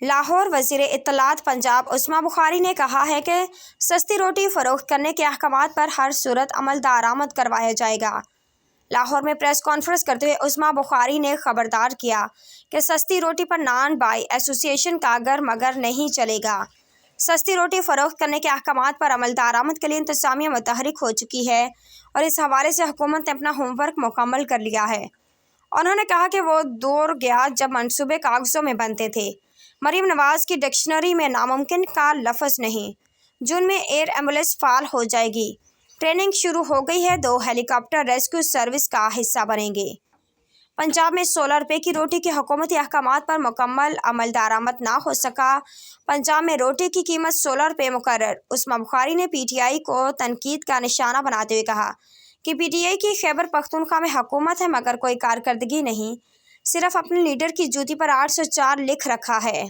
لاہور۔ وزیر اطلاعات پنجاب عثمان بخاری نے کہا ہے کہ سستی روٹی فروخت کرنے کے احکامات پر ہر صورت عمل درآمد کروایا جائے گا۔ لاہور میں پریس کانفرنس کرتے ہوئے عثمان بخاری نے خبردار کیا کہ سستی روٹی پر نان بائی ایسوسی ایشن کا اگر مگر نہیں چلے گا۔ سستی روٹی فروخت کرنے کے احکامات پر عمل درآمد کے لیے انتظامیہ متحرک ہو چکی ہے اور اس حوالے سے حکومت نے اپنا ہوم ورک مکمل کر لیا ہے۔ انہوں نے کہا کہ وہ دور گیا جب منصوبے کاغذوں میں بنتے تھے۔ مریم نواز کی ڈکشنری میں ناممکن کا لفظ نہیں۔ جون میں ایئر ایمبولینس فعال ہو جائے گی۔ ٹریننگ شروع ہو گئی ہے۔ 2 ہیلی کاپٹر ریسکیو سروس کا حصہ بنیں گے۔ پنجاب میں 16 روپے کی روٹی کے حکومتی احکامات پر مکمل عمل درآمد نہ ہو سکا۔ پنجاب میں روٹی کی قیمت 16 روپے مقرر۔ عثمان بخاری نے پی ٹی آئی کو تنقید کا نشانہ بناتے ہوئے کہا کہ پی ٹی آئی کی خیبر پختونخوا میں حکومت ہے مگر کوئی کارکردگی نہیں، صرف اپنے لیڈر کی جوتی پر 804 لکھ رکھا ہے۔